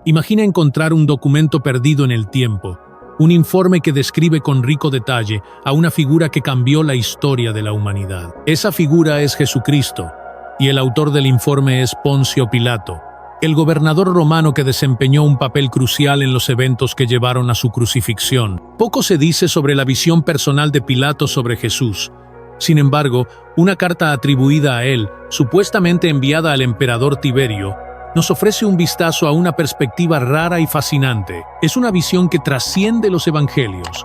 Imagina encontrar un documento perdido en el tiempo, un informe que describe con rico detalle a una figura que cambió la historia de la humanidad. Esa figura es Jesucristo, y el autor del informe es Poncio Pilato, el gobernador romano que desempeñó un papel crucial en los eventos que llevaron a su crucifixión. Poco se dice sobre la visión personal de Pilato sobre Jesús. Sin embargo, una carta atribuida a él, supuestamente enviada al emperador Tiberio, nos ofrece un vistazo a una perspectiva rara y fascinante. Es una visión que trasciende los evangelios,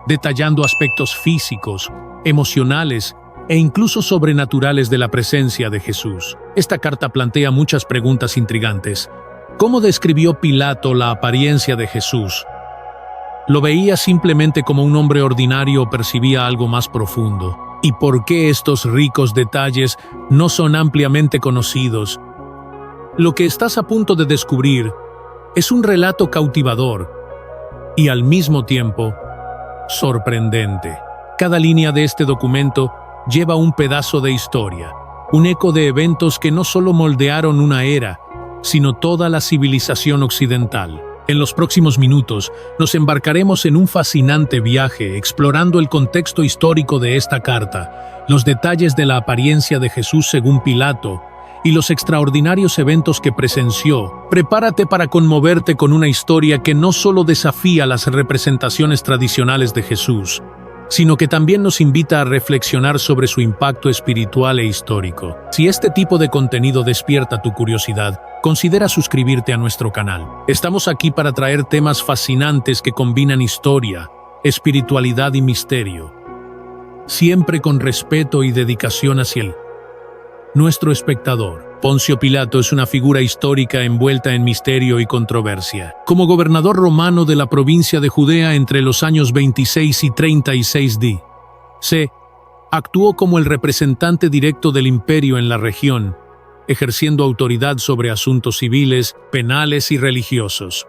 detallando aspectos físicos, emocionales e incluso sobrenaturales de la presencia de Jesús. Esta carta plantea muchas preguntas intrigantes. ¿Cómo describió Pilato la apariencia de Jesús? ¿Lo veía simplemente como un hombre ordinario o percibía algo más profundo? ¿Y por qué estos ricos detalles no son ampliamente conocidos? Lo que estás a punto de descubrir es un relato cautivador y al mismo tiempo sorprendente. Cada línea de este documento lleva un pedazo de historia, un eco de eventos que no solo moldearon una era, sino toda la civilización occidental. En los próximos minutos nos embarcaremos en un fascinante viaje explorando el contexto histórico de esta carta, los detalles de la apariencia de Jesús según Pilato y los extraordinarios eventos que presenció. Prepárate para conmoverte con una historia que no solo desafía las representaciones tradicionales de Jesús, sino que también nos invita a reflexionar sobre su impacto espiritual e histórico. Si este tipo de contenido despierta tu curiosidad, considera suscribirte a nuestro canal. Estamos aquí para traer temas fascinantes que combinan historia, espiritualidad y misterio, siempre con respeto y dedicación hacia él. Nuestro espectador, Poncio Pilato, es una figura histórica envuelta en misterio y controversia. Como gobernador romano de la provincia de Judea entre los años 26 y 36 d.C., actuó como el representante directo del imperio en la región, ejerciendo autoridad sobre asuntos civiles, penales y religiosos.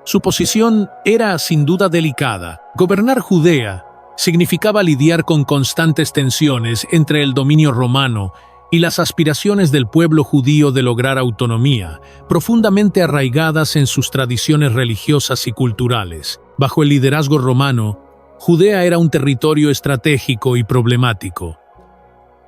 Su posición era sin duda delicada. Gobernar Judea significaba lidiar con constantes tensiones entre el dominio romano y las aspiraciones del pueblo judío de lograr autonomía, profundamente arraigadas en sus tradiciones religiosas y culturales. Bajo el liderazgo romano, Judea era un territorio estratégico y problemático.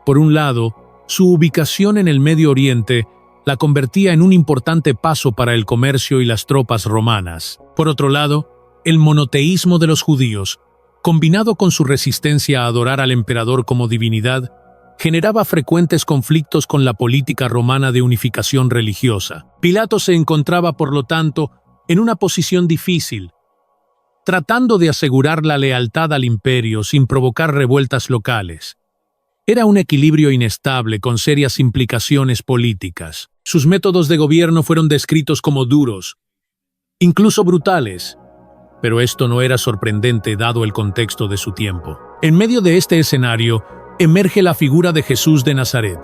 Por un lado, su ubicación en el Medio Oriente la convertía en un importante paso para el comercio y las tropas romanas. Por otro lado, el monoteísmo de los judíos, combinado con su resistencia a adorar al emperador como divinidad, generaba frecuentes conflictos con la política romana de unificación religiosa. Pilato se encontraba, por lo tanto, en una posición difícil, tratando de asegurar la lealtad al imperio sin provocar revueltas locales. Era un equilibrio inestable con serias implicaciones políticas. Sus métodos de gobierno fueron descritos como duros, incluso brutales, pero esto no era sorprendente dado el contexto de su tiempo. En medio de este escenario, emerge la figura de Jesús de Nazaret,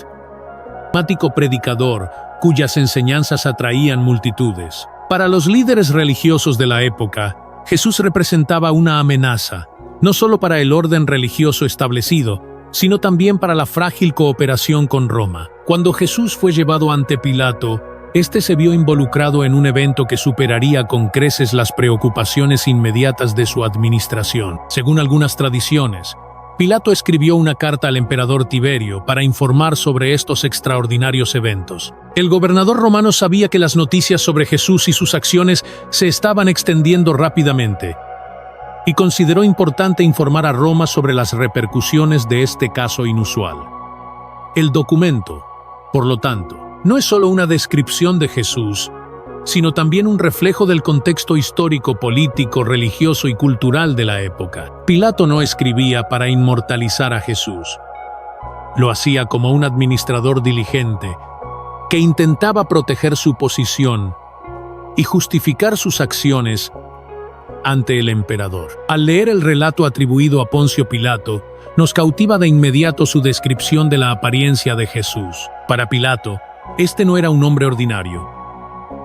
carismático predicador cuyas enseñanzas atraían multitudes. Para los líderes religiosos de la época, Jesús representaba una amenaza, no solo para el orden religioso establecido, sino también para la frágil cooperación con Roma. Cuando Jesús fue llevado ante Pilato, este se vio involucrado en un evento que superaría con creces las preocupaciones inmediatas de su administración. Según algunas tradiciones, Pilato escribió una carta al emperador Tiberio para informar sobre estos extraordinarios eventos. El gobernador romano sabía que las noticias sobre Jesús y sus acciones se estaban extendiendo rápidamente, y consideró importante informar a Roma sobre las repercusiones de este caso inusual. El documento, por lo tanto, no es solo una descripción de Jesús, sino también un reflejo del contexto histórico, político, religioso y cultural de la época. Pilato no escribía para inmortalizar a Jesús. Lo hacía como un administrador diligente que intentaba proteger su posición y justificar sus acciones ante el emperador. Al leer el relato atribuido a Poncio Pilato, nos cautiva de inmediato su descripción de la apariencia de Jesús. Para Pilato, este no era un hombre ordinario.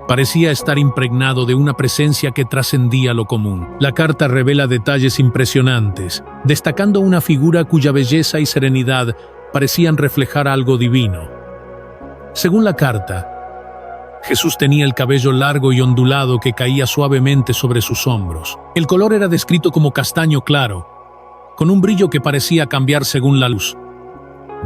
Parecía estar impregnado de una presencia que trascendía lo común. La carta revela detalles impresionantes, destacando una figura cuya belleza y serenidad parecían reflejar algo divino. Según la carta, Jesús tenía el cabello largo y ondulado que caía suavemente sobre sus hombros. El color era descrito como castaño claro, con un brillo que parecía cambiar según la luz,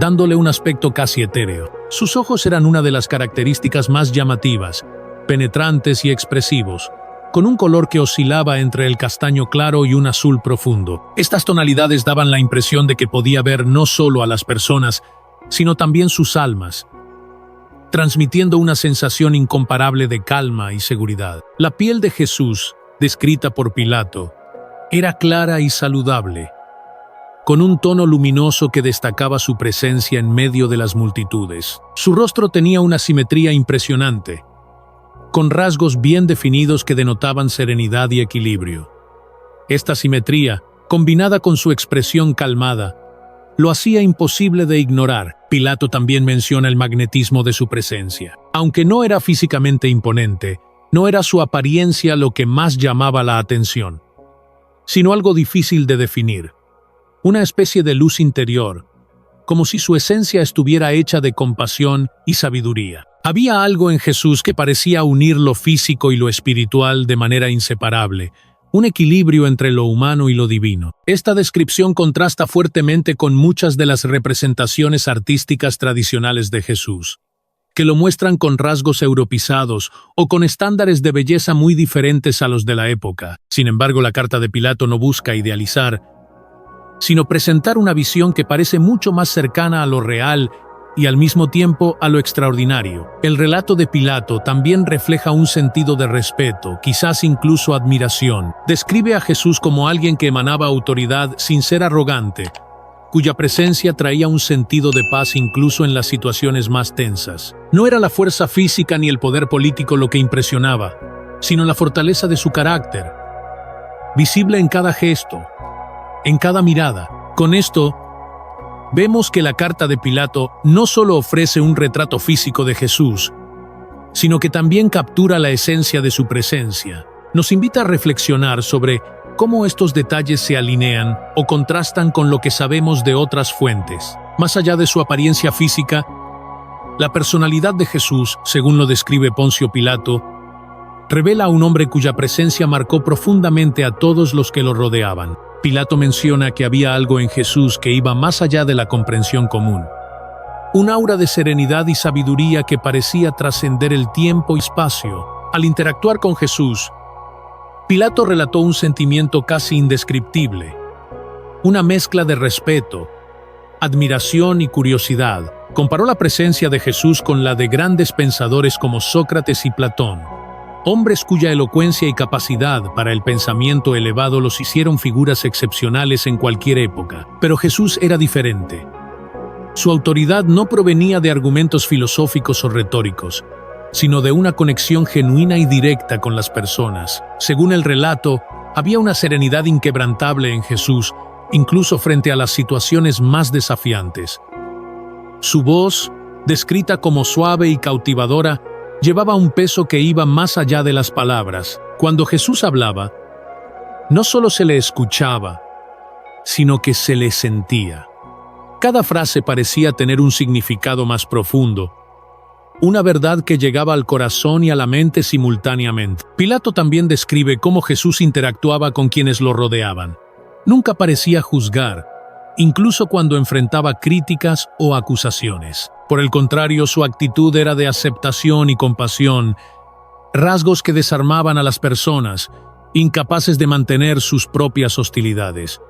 dándole un aspecto casi etéreo. Sus ojos eran una de las características más llamativas, penetrantes y expresivos, con un color que oscilaba entre el castaño claro y un azul profundo. Estas tonalidades daban la impresión de que podía ver no solo a las personas, sino también sus almas, transmitiendo una sensación incomparable de calma y seguridad. La piel de Jesús, descrita por Pilato, era clara y saludable, con un tono luminoso que destacaba su presencia en medio de las multitudes. Su rostro tenía una simetría impresionante, con rasgos bien definidos que denotaban serenidad y equilibrio. Esta simetría, combinada con su expresión calmada, lo hacía imposible de ignorar. Pilato también menciona el magnetismo de su presencia. Aunque no era físicamente imponente, no era su apariencia lo que más llamaba la atención, sino algo difícil de definir. Una especie de luz interior, como si su esencia estuviera hecha de compasión y sabiduría. Había algo en Jesús que parecía unir lo físico y lo espiritual de manera inseparable, un equilibrio entre lo humano y lo divino. Esta descripción contrasta fuertemente con muchas de las representaciones artísticas tradicionales de Jesús, que lo muestran con rasgos europeizados o con estándares de belleza muy diferentes a los de la época. Sin embargo, la carta de Pilato no busca idealizar, sino presentar una visión que parece mucho más cercana a lo real y al mismo tiempo a lo extraordinario. El relato de Pilato también refleja un sentido de respeto, quizás incluso admiración. Describe a Jesús como alguien que emanaba autoridad sin ser arrogante, cuya presencia traía un sentido de paz incluso en las situaciones más tensas. No era la fuerza física ni el poder político lo que impresionaba, sino la fortaleza de su carácter, visible en cada gesto, en cada mirada. Con esto, vemos que la carta de Pilato no solo ofrece un retrato físico de Jesús, sino que también captura la esencia de su presencia. Nos invita a reflexionar sobre cómo estos detalles se alinean o contrastan con lo que sabemos de otras fuentes. Más allá de su apariencia física, la personalidad de Jesús, según lo describe Poncio Pilato, revela a un hombre cuya presencia marcó profundamente a todos los que lo rodeaban. Pilato menciona que había algo en Jesús que iba más allá de la comprensión común. Un aura de serenidad y sabiduría que parecía trascender el tiempo y espacio. Al interactuar con Jesús, Pilato relató un sentimiento casi indescriptible, una mezcla de respeto, admiración y curiosidad. Comparó la presencia de Jesús con la de grandes pensadores como Sócrates y Platón, hombres cuya elocuencia y capacidad para el pensamiento elevado los hicieron figuras excepcionales en cualquier época. Pero Jesús era diferente. Su autoridad no provenía de argumentos filosóficos o retóricos, sino de una conexión genuina y directa con las personas. Según el relato, había una serenidad inquebrantable en Jesús, incluso frente a las situaciones más desafiantes. Su voz, descrita como suave y cautivadora, llevaba un peso que iba más allá de las palabras. Cuando Jesús hablaba, no solo se le escuchaba, sino que se le sentía. Cada frase parecía tener un significado más profundo, una verdad que llegaba al corazón y a la mente simultáneamente. Pilato también describe cómo Jesús interactuaba con quienes lo rodeaban. Nunca parecía juzgar, incluso cuando enfrentaba críticas o acusaciones. Por el contrario, su actitud era de aceptación y compasión, rasgos que desarmaban a las personas, incapaces de mantener sus propias hostilidades.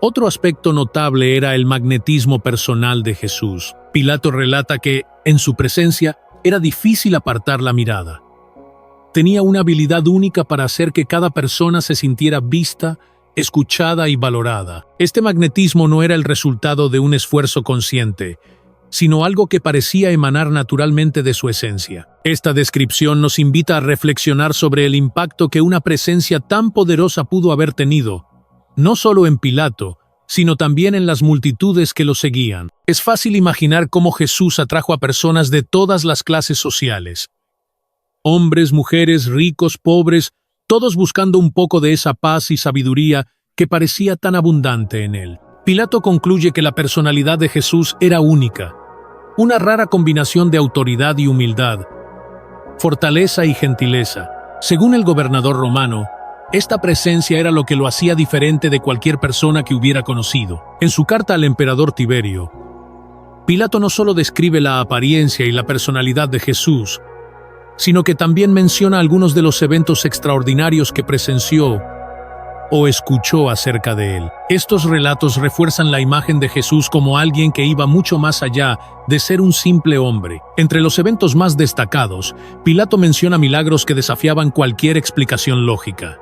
Otro aspecto notable era el magnetismo personal de Jesús. Pilato relata que, en su presencia, era difícil apartar la mirada. Tenía una habilidad única para hacer que cada persona se sintiera vista, escuchada y valorada. Este magnetismo no era el resultado de un esfuerzo consciente, sino algo que parecía emanar naturalmente de su esencia. Esta descripción nos invita a reflexionar sobre el impacto que una presencia tan poderosa pudo haber tenido, no solo en Pilato, sino también en las multitudes que lo seguían. Es fácil imaginar cómo Jesús atrajo a personas de todas las clases sociales. Hombres, mujeres, ricos, pobres, todos buscando un poco de esa paz y sabiduría que parecía tan abundante en él. Pilato concluye que la personalidad de Jesús era única, una rara combinación de autoridad y humildad, fortaleza y gentileza. Según el gobernador romano, esta presencia era lo que lo hacía diferente de cualquier persona que hubiera conocido. En su carta al emperador Tiberio, Pilato no solo describe la apariencia y la personalidad de Jesús, sino que también menciona algunos de los eventos extraordinarios que presenció o escuchó acerca de él. Estos relatos refuerzan la imagen de Jesús como alguien que iba mucho más allá de ser un simple hombre. Entre los eventos más destacados, Pilato menciona milagros que desafiaban cualquier explicación lógica.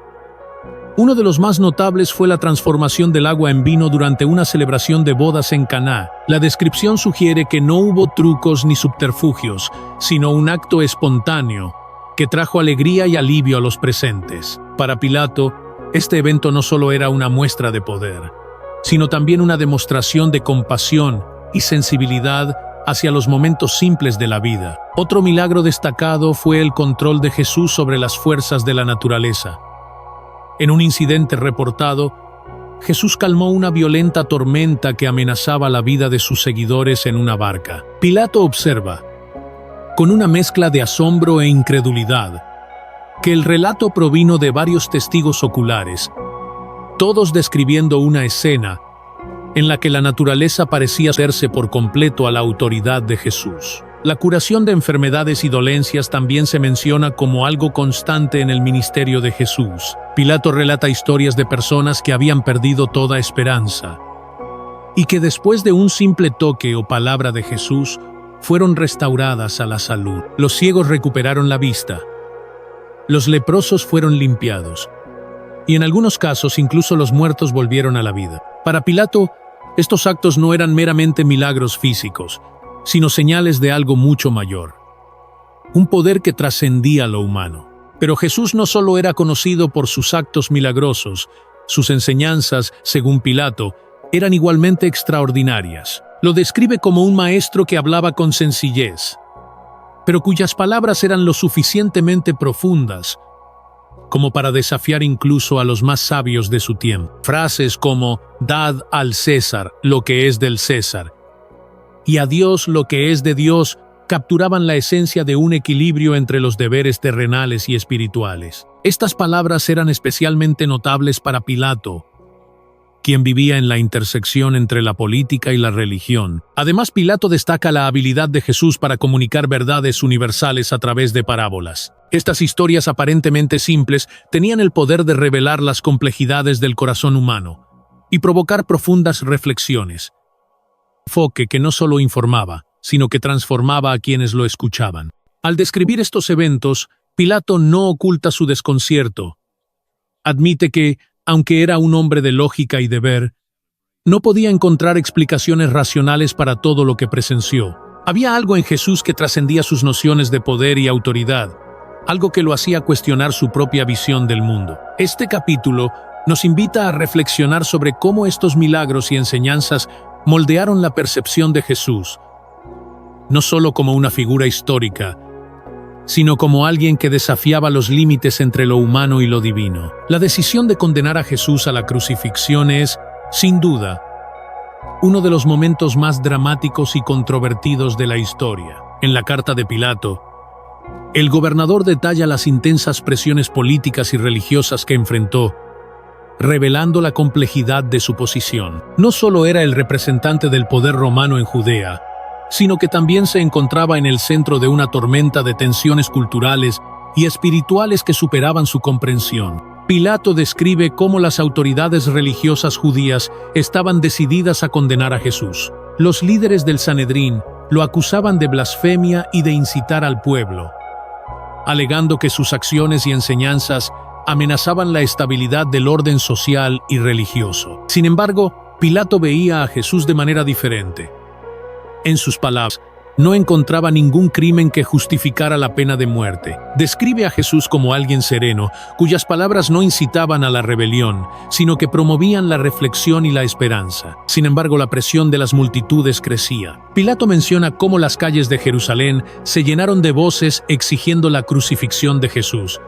Uno de los más notables fue la transformación del agua en vino durante una celebración de bodas en Caná. La descripción sugiere que no hubo trucos ni subterfugios, sino un acto espontáneo que trajo alegría y alivio a los presentes. Para Pilato, este evento no solo era una muestra de poder, sino también una demostración de compasión y sensibilidad hacia los momentos simples de la vida. Otro milagro destacado fue el control de Jesús sobre las fuerzas de la naturaleza. En un incidente reportado, Jesús calmó una violenta tormenta que amenazaba la vida de sus seguidores en una barca. Pilato observa, con una mezcla de asombro e incredulidad, que el relato provino de varios testigos oculares, todos describiendo una escena en la que la naturaleza parecía cederse por completo a la autoridad de Jesús. La curación de enfermedades y dolencias también se menciona como algo constante en el ministerio de Jesús. Pilato relata historias de personas que habían perdido toda esperanza y que después de un simple toque o palabra de Jesús fueron restauradas a la salud. Los ciegos recuperaron la vista, los leprosos fueron limpiados y en algunos casos incluso los muertos volvieron a la vida. Para Pilato, estos actos no eran meramente milagros físicos, sino señales de algo mucho mayor, un poder que trascendía lo humano. Pero Jesús no solo era conocido por sus actos milagrosos, sus enseñanzas, según Pilato, eran igualmente extraordinarias. Lo describe como un maestro que hablaba con sencillez, pero cuyas palabras eran lo suficientemente profundas como para desafiar incluso a los más sabios de su tiempo. Frases como «Dad al César lo que es del César» y a Dios lo que es de Dios capturaban la esencia de un equilibrio entre los deberes terrenales y espirituales. Estas palabras eran especialmente notables para Pilato, quien vivía en la intersección entre la política y la religión. Además, Pilato destaca la habilidad de Jesús para comunicar verdades universales a través de parábolas. Estas historias aparentemente simples tenían el poder de revelar las complejidades del corazón humano y provocar profundas reflexiones. Enfoque que no solo informaba, sino que transformaba a quienes lo escuchaban. Al describir estos eventos, Pilato no oculta su desconcierto. Admite que, aunque era un hombre de lógica y deber, no podía encontrar explicaciones racionales para todo lo que presenció. Había algo en Jesús que trascendía sus nociones de poder y autoridad, algo que lo hacía cuestionar su propia visión del mundo. Este capítulo nos invita a reflexionar sobre cómo estos milagros y enseñanzas moldearon la percepción de Jesús, no solo como una figura histórica, sino como alguien que desafiaba los límites entre lo humano y lo divino. La decisión de condenar a Jesús a la crucifixión es, sin duda, uno de los momentos más dramáticos y controvertidos de la historia. En la carta de Pilato, el gobernador detalla las intensas presiones políticas y religiosas que enfrentó, revelando la complejidad de su posición. No solo era el representante del poder romano en Judea, sino que también se encontraba en el centro de una tormenta de tensiones culturales y espirituales que superaban su comprensión. Pilato describe cómo las autoridades religiosas judías estaban decididas a condenar a Jesús. Los líderes del Sanedrín lo acusaban de blasfemia y de incitar al pueblo, alegando que sus acciones y enseñanzas amenazaban la estabilidad del orden social y religioso. Sin embargo, Pilato veía a Jesús de manera diferente. En sus palabras, no encontraba ningún crimen que justificara la pena de muerte. Describe a Jesús como alguien sereno, cuyas palabras no incitaban a la rebelión, sino que promovían la reflexión y la esperanza. Sin embargo, la presión de las multitudes crecía. Pilato menciona cómo las calles de Jerusalén se llenaron de voces exigiendo la crucifixión de Jesús,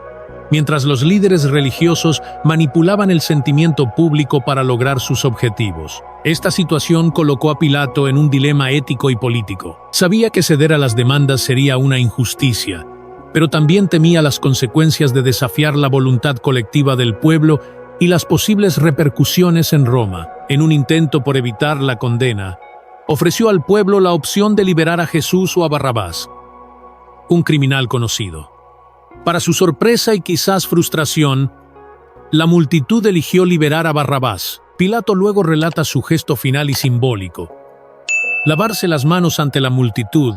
mientras los líderes religiosos manipulaban el sentimiento público para lograr sus objetivos. Esta situación colocó a Pilato en un dilema ético y político. Sabía que ceder a las demandas sería una injusticia, pero también temía las consecuencias de desafiar la voluntad colectiva del pueblo y las posibles repercusiones en Roma. En un intento por evitar la condena, ofreció al pueblo la opción de liberar a Jesús o a Barrabás, un criminal conocido. Para su sorpresa y quizás frustración, la multitud eligió liberar a Barrabás. Pilato luego relata su gesto final y simbólico: lavarse las manos ante la multitud,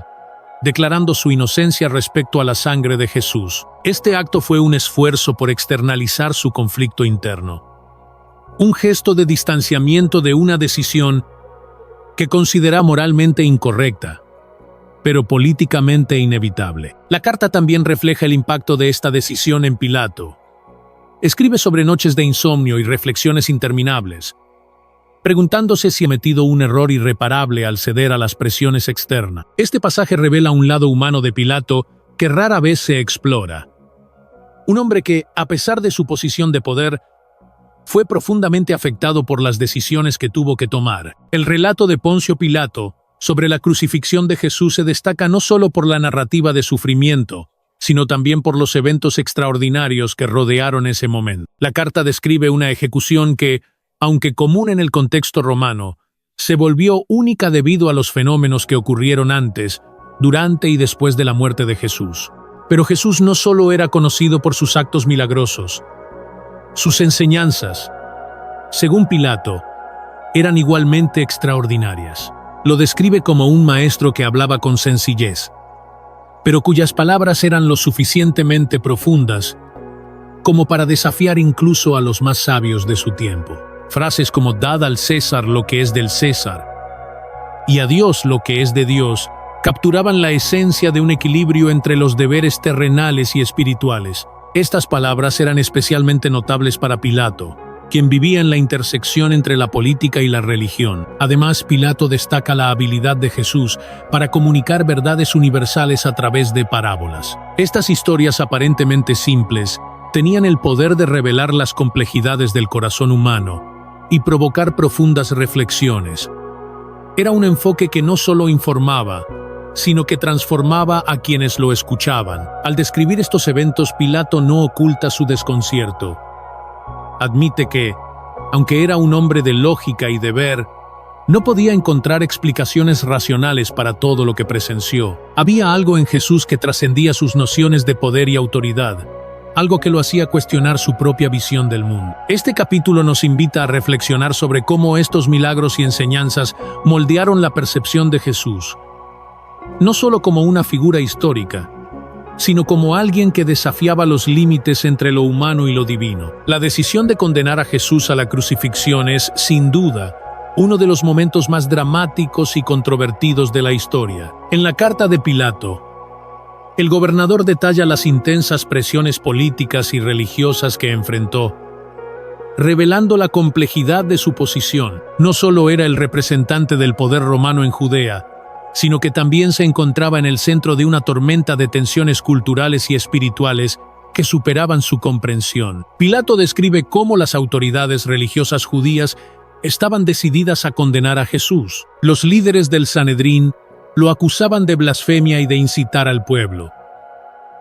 declarando su inocencia respecto a la sangre de Jesús. Este acto fue un esfuerzo por externalizar su conflicto interno, un gesto de distanciamiento de una decisión que considera moralmente incorrecta, pero políticamente inevitable. La carta también refleja el impacto de esta decisión en Pilato. Escribe sobre noches de insomnio y reflexiones interminables, preguntándose si ha cometido un error irreparable al ceder a las presiones externas. Este pasaje revela un lado humano de Pilato que rara vez se explora. Un hombre que, a pesar de su posición de poder, fue profundamente afectado por las decisiones que tuvo que tomar. El relato de Poncio Pilato sobre la crucifixión de Jesús se destaca no solo por la narrativa de sufrimiento, sino también por los eventos extraordinarios que rodearon ese momento. La carta describe una ejecución que, aunque común en el contexto romano, se volvió única debido a los fenómenos que ocurrieron antes, durante y después de la muerte de Jesús. Pero Jesús no solo era conocido por sus actos milagrosos. Sus enseñanzas, según Pilato, eran igualmente extraordinarias. Lo describe como un maestro que hablaba con sencillez, pero cuyas palabras eran lo suficientemente profundas como para desafiar incluso a los más sabios de su tiempo. Frases como «Dad al César lo que es del César» y «A Dios lo que es de Dios» capturaban la esencia de un equilibrio entre los deberes terrenales y espirituales. Estas palabras eran especialmente notables para Pilato, quien vivía en la intersección entre la política y la religión. Además, Pilato destaca la habilidad de Jesús para comunicar verdades universales a través de parábolas. Estas historias aparentemente simples tenían el poder de revelar las complejidades del corazón humano y provocar profundas reflexiones. Era un enfoque que no solo informaba, sino que transformaba a quienes lo escuchaban. Al describir estos eventos, Pilato no oculta su desconcierto. Admite que, aunque era un hombre de lógica y deber, no podía encontrar explicaciones racionales para todo lo que presenció. Había algo en Jesús que trascendía sus nociones de poder y autoridad, algo que lo hacía cuestionar su propia visión del mundo. Este capítulo nos invita a reflexionar sobre cómo estos milagros y enseñanzas moldearon la percepción de Jesús, no solo como una figura histórica, sino como alguien que desafiaba los límites entre lo humano y lo divino. La decisión de condenar a Jesús a la crucifixión es, sin duda, uno de los momentos más dramáticos y controvertidos de la historia. En la carta de Pilato, el gobernador detalla las intensas presiones políticas y religiosas que enfrentó, revelando la complejidad de su posición. No solo era el representante del poder romano en Judea, sino que también se encontraba en el centro de una tormenta de tensiones culturales y espirituales que superaban su comprensión. Pilato describe cómo las autoridades religiosas judías estaban decididas a condenar a Jesús. Los líderes del Sanedrín lo acusaban de blasfemia y de incitar al pueblo,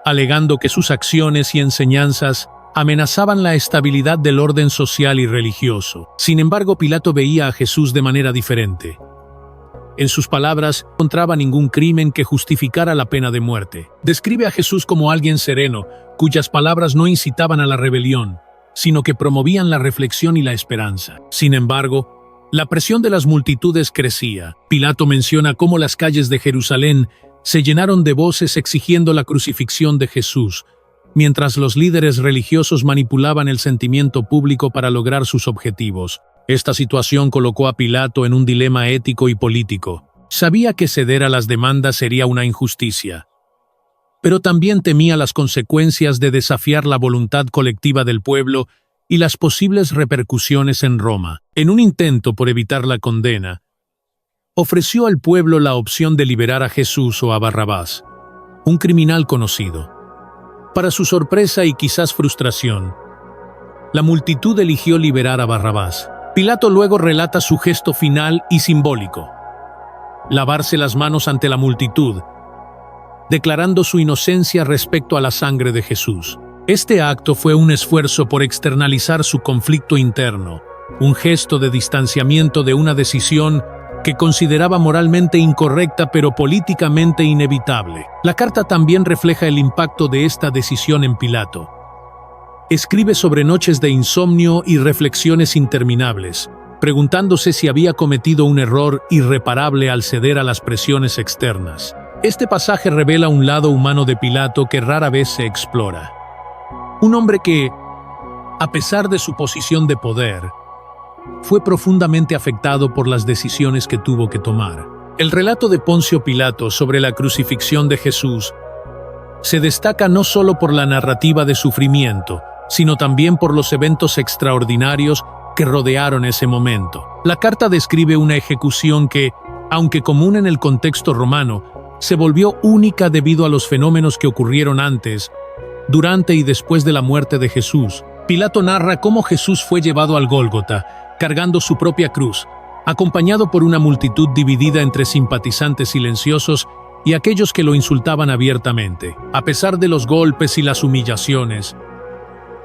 alegando que sus acciones y enseñanzas amenazaban la estabilidad del orden social y religioso. Sin embargo, Pilato veía a Jesús de manera diferente. En sus palabras, no encontraba ningún crimen que justificara la pena de muerte. Describe a Jesús como alguien sereno, cuyas palabras no incitaban a la rebelión, sino que promovían la reflexión y la esperanza. Sin embargo, la presión de las multitudes crecía. Pilato menciona cómo las calles de Jerusalén se llenaron de voces exigiendo la crucifixión de Jesús, mientras los líderes religiosos manipulaban el sentimiento público para lograr sus objetivos. Esta situación colocó a Pilato en un dilema ético y político. Sabía que ceder a las demandas sería una injusticia, pero también temía las consecuencias de desafiar la voluntad colectiva del pueblo y las posibles repercusiones en Roma. En un intento por evitar la condena, ofreció al pueblo la opción de liberar a Jesús o a Barrabás, un criminal conocido. Para su sorpresa y quizás frustración, la multitud eligió liberar a Barrabás. Pilato luego relata su gesto final y simbólico: lavarse las manos ante la multitud, declarando su inocencia respecto a la sangre de Jesús. Este acto fue un esfuerzo por externalizar su conflicto interno, un gesto de distanciamiento de una decisión que consideraba moralmente incorrecta pero políticamente inevitable. La carta también refleja el impacto de esta decisión en Pilato. Escribe sobre noches de insomnio y reflexiones interminables, preguntándose si había cometido un error irreparable al ceder a las presiones externas. Este pasaje revela un lado humano de Pilato que rara vez se explora. Un hombre que, a pesar de su posición de poder, fue profundamente afectado por las decisiones que tuvo que tomar. El relato de Poncio Pilato sobre la crucifixión de Jesús se destaca no solo por la narrativa de sufrimiento, sino también por los eventos extraordinarios que rodearon ese momento. La carta describe una ejecución que, aunque común en el contexto romano, se volvió única debido a los fenómenos que ocurrieron antes, durante y después de la muerte de Jesús. Pilato narra cómo Jesús fue llevado al Gólgota, cargando su propia cruz, acompañado por una multitud dividida entre simpatizantes silenciosos y aquellos que lo insultaban abiertamente. A pesar de los golpes y las humillaciones,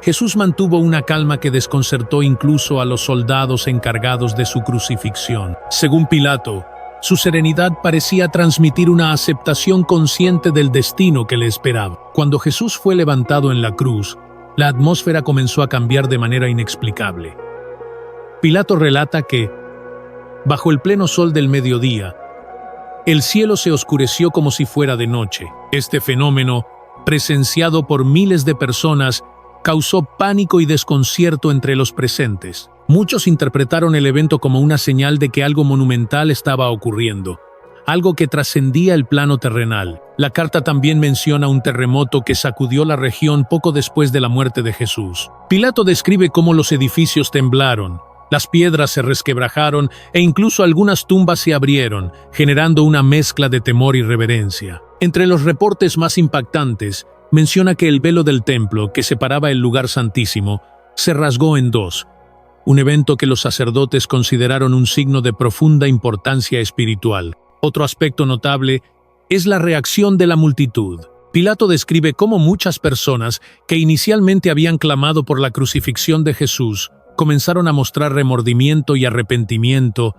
Jesús mantuvo una calma que desconcertó incluso a los soldados encargados de su crucifixión. Según Pilato, su serenidad parecía transmitir una aceptación consciente del destino que le esperaba. Cuando Jesús fue levantado en la cruz, la atmósfera comenzó a cambiar de manera inexplicable. Pilato relata que, bajo el pleno sol del mediodía, el cielo se oscureció como si fuera de noche. Este fenómeno, presenciado por miles de personas, causó pánico y desconcierto entre los presentes. Muchos interpretaron el evento como una señal de que algo monumental estaba ocurriendo, algo que trascendía el plano terrenal. La carta también menciona un terremoto que sacudió la región poco después de la muerte de Jesús. Pilato describe cómo los edificios temblaron, las piedras se resquebrajaron e incluso algunas tumbas se abrieron, generando una mezcla de temor y reverencia. Entre los reportes más impactantes, menciona que el velo del templo, que separaba el lugar santísimo, se rasgó en dos, un evento que los sacerdotes consideraron un signo de profunda importancia espiritual. Otro aspecto notable es la reacción de la multitud. Pilato describe cómo muchas personas que inicialmente habían clamado por la crucifixión de Jesús comenzaron a mostrar remordimiento y arrepentimiento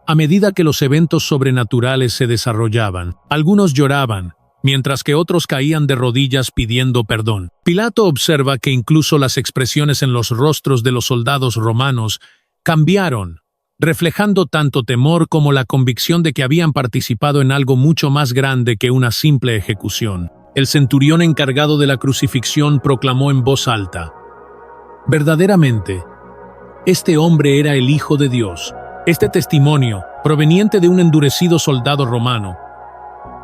a medida que los eventos sobrenaturales se desarrollaban. Algunos lloraban, mientras que otros caían de rodillas pidiendo perdón. Pilato observa que incluso las expresiones en los rostros de los soldados romanos cambiaron, reflejando tanto temor como la convicción de que habían participado en algo mucho más grande que una simple ejecución. El centurión encargado de la crucifixión proclamó en voz alta: «Verdaderamente, este hombre era el Hijo de Dios». Este testimonio, proveniente de un endurecido soldado romano,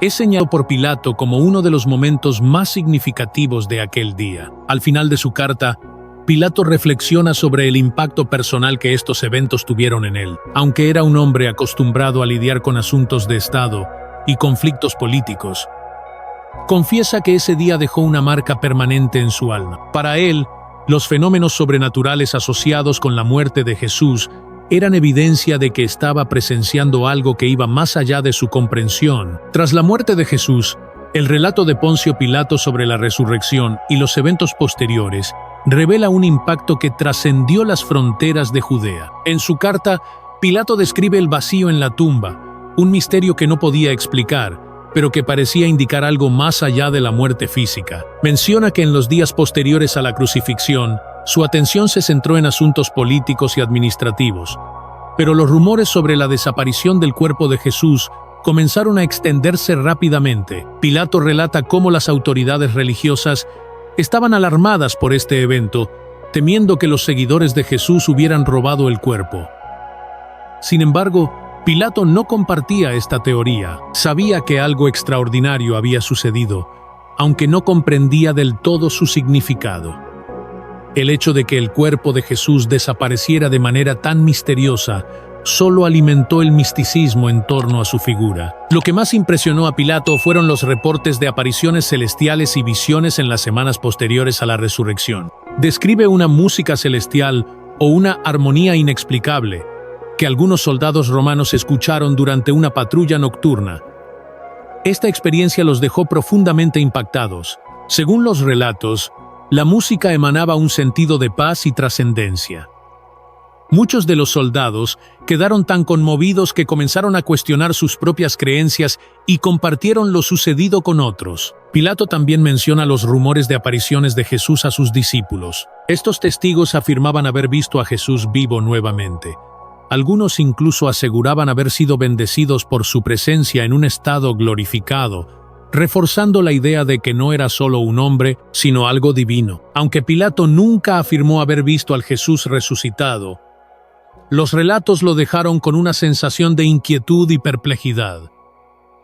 es señalado por Pilato como uno de los momentos más significativos de aquel día. Al final de su carta, Pilato reflexiona sobre el impacto personal que estos eventos tuvieron en él. Aunque era un hombre acostumbrado a lidiar con asuntos de Estado y conflictos políticos, confiesa que ese día dejó una marca permanente en su alma. Para él, los fenómenos sobrenaturales asociados con la muerte de Jesús eran evidencia de que estaba presenciando algo que iba más allá de su comprensión. Tras la muerte de Jesús, el relato de Poncio Pilato sobre la resurrección y los eventos posteriores revela un impacto que trascendió las fronteras de Judea. En su carta, Pilato describe el vacío en la tumba, un misterio que no podía explicar, pero que parecía indicar algo más allá de la muerte física. Menciona que en los días posteriores a la crucifixión, su atención se centró en asuntos políticos y administrativos, pero los rumores sobre la desaparición del cuerpo de Jesús comenzaron a extenderse rápidamente. Pilato relata cómo las autoridades religiosas estaban alarmadas por este evento, temiendo que los seguidores de Jesús hubieran robado el cuerpo. Sin embargo, Pilato no compartía esta teoría. Sabía que algo extraordinario había sucedido, aunque no comprendía del todo su significado. El hecho de que el cuerpo de Jesús desapareciera de manera tan misteriosa solo alimentó el misticismo en torno a su figura. Lo que más impresionó a Pilato fueron los reportes de apariciones celestiales y visiones en las semanas posteriores a la resurrección. Describe una música celestial o una armonía inexplicable que algunos soldados romanos escucharon durante una patrulla nocturna. Esta experiencia los dejó profundamente impactados. Según los relatos, la música emanaba un sentido de paz y trascendencia. Muchos de los soldados quedaron tan conmovidos que comenzaron a cuestionar sus propias creencias y compartieron lo sucedido con otros. Pilato también menciona los rumores de apariciones de Jesús a sus discípulos. Estos testigos afirmaban haber visto a Jesús vivo nuevamente. Algunos incluso aseguraban haber sido bendecidos por su presencia en un estado glorificado, reforzando la idea de que no era solo un hombre, sino algo divino. Aunque Pilato nunca afirmó haber visto al Jesús resucitado, los relatos lo dejaron con una sensación de inquietud y perplejidad,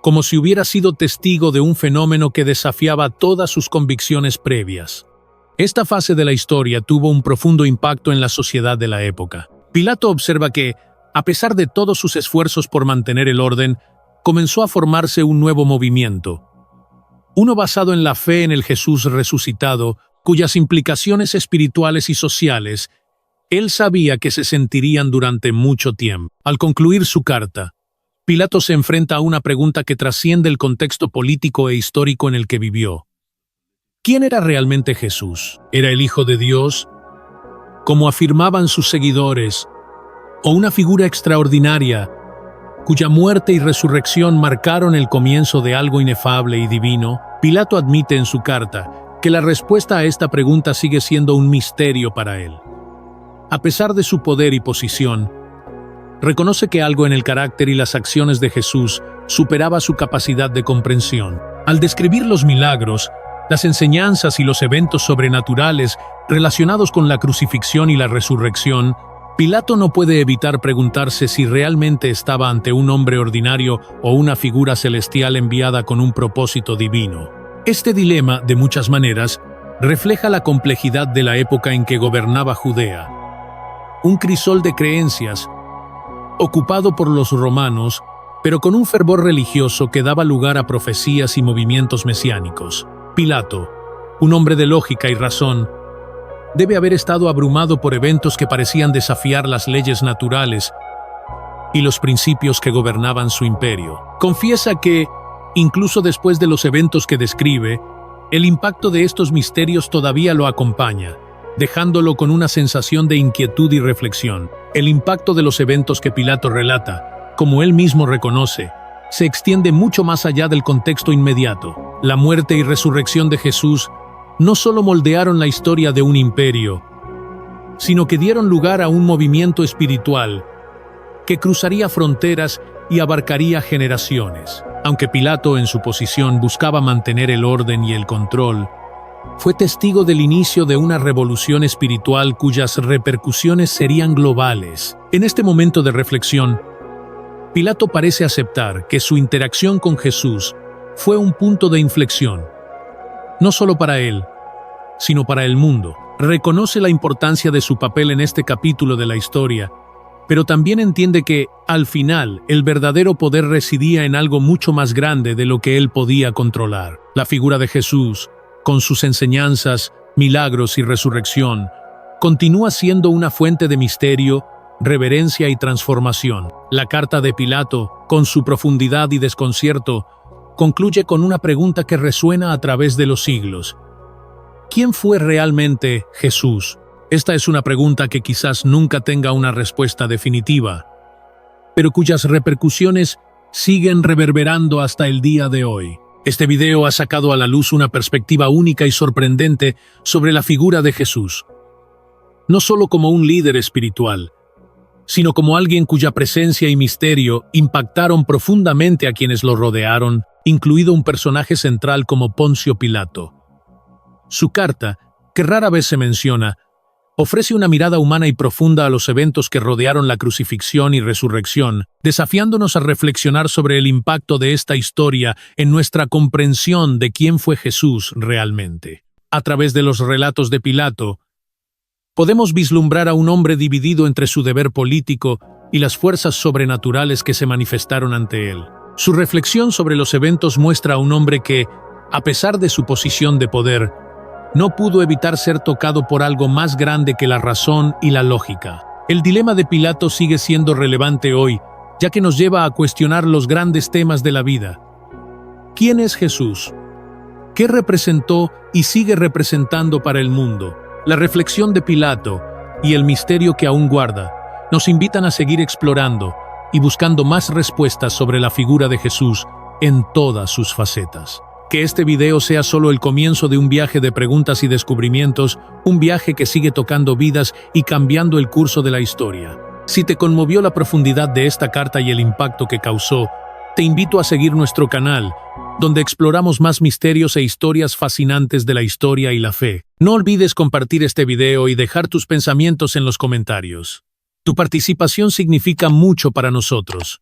como si hubiera sido testigo de un fenómeno que desafiaba todas sus convicciones previas. Esta fase de la historia tuvo un profundo impacto en la sociedad de la época. Pilato observa que, a pesar de todos sus esfuerzos por mantener el orden, comenzó a formarse un nuevo movimiento, uno basado en la fe en el Jesús resucitado, cuyas implicaciones espirituales y sociales él sabía que se sentirían durante mucho tiempo. Al concluir su carta, Pilato se enfrenta a una pregunta que trasciende el contexto político e histórico en el que vivió. ¿Quién era realmente Jesús? ¿Era el Hijo de Dios, como afirmaban sus seguidores, o una figura extraordinaria, cuya muerte y resurrección marcaron el comienzo de algo inefable y divino? Pilato admite en su carta que la respuesta a esta pregunta sigue siendo un misterio para él. A pesar de su poder y posición, reconoce que algo en el carácter y las acciones de Jesús superaba su capacidad de comprensión. Al describir los milagros, las enseñanzas y los eventos sobrenaturales relacionados con la crucifixión y la resurrección, Pilato no puede evitar preguntarse si realmente estaba ante un hombre ordinario o una figura celestial enviada con un propósito divino. Este dilema, de muchas maneras, refleja la complejidad de la época en que gobernaba Judea. Un crisol de creencias, ocupado por los romanos, pero con un fervor religioso que daba lugar a profecías y movimientos mesiánicos. Pilato, un hombre de lógica y razón, debe haber estado abrumado por eventos que parecían desafiar las leyes naturales y los principios que gobernaban su imperio. Confiesa que, incluso después de los eventos que describe, el impacto de estos misterios todavía lo acompaña, dejándolo con una sensación de inquietud y reflexión. El impacto de los eventos que Pilato relata, como él mismo reconoce, se extiende mucho más allá del contexto inmediato. La muerte y resurrección de Jesús no solo moldearon la historia de un imperio, sino que dieron lugar a un movimiento espiritual que cruzaría fronteras y abarcaría generaciones. Aunque Pilato en su posición buscaba mantener el orden y el control, fue testigo del inicio de una revolución espiritual cuyas repercusiones serían globales. En este momento de reflexión, Pilato parece aceptar que su interacción con Jesús fue un punto de inflexión, no solo para él, sino para el mundo. Reconoce la importancia de su papel en este capítulo de la historia, pero también entiende que, al final, el verdadero poder residía en algo mucho más grande de lo que él podía controlar. La figura de Jesús, con sus enseñanzas, milagros y resurrección, continúa siendo una fuente de misterio, reverencia y transformación. La carta de Pilato, con su profundidad y desconcierto, concluye con una pregunta que resuena a través de los siglos. ¿Quién fue realmente Jesús? Esta es una pregunta que quizás nunca tenga una respuesta definitiva, pero cuyas repercusiones siguen reverberando hasta el día de hoy. Este video ha sacado a la luz una perspectiva única y sorprendente sobre la figura de Jesús, no solo como un líder espiritual, sino como alguien cuya presencia y misterio impactaron profundamente a quienes lo rodearon, incluido un personaje central como Poncio Pilato. Su carta, que rara vez se menciona, ofrece una mirada humana y profunda a los eventos que rodearon la crucifixión y resurrección, desafiándonos a reflexionar sobre el impacto de esta historia en nuestra comprensión de quién fue Jesús realmente. A través de los relatos de Pilato, podemos vislumbrar a un hombre dividido entre su deber político y las fuerzas sobrenaturales que se manifestaron ante él. Su reflexión sobre los eventos muestra a un hombre que, a pesar de su posición de poder, no pudo evitar ser tocado por algo más grande que la razón y la lógica. El dilema de Pilato sigue siendo relevante hoy, ya que nos lleva a cuestionar los grandes temas de la vida. ¿Quién es Jesús? ¿Qué representó y sigue representando para el mundo? La reflexión de Pilato y el misterio que aún guarda nos invitan a seguir explorando y buscando más respuestas sobre la figura de Jesús en todas sus facetas. Que este video sea solo el comienzo de un viaje de preguntas y descubrimientos, un viaje que sigue tocando vidas y cambiando el curso de la historia. Si te conmovió la profundidad de esta carta y el impacto que causó, te invito a seguir nuestro canal, donde exploramos más misterios e historias fascinantes de la historia y la fe. No olvides compartir este video y dejar tus pensamientos en los comentarios. Tu participación significa mucho para nosotros.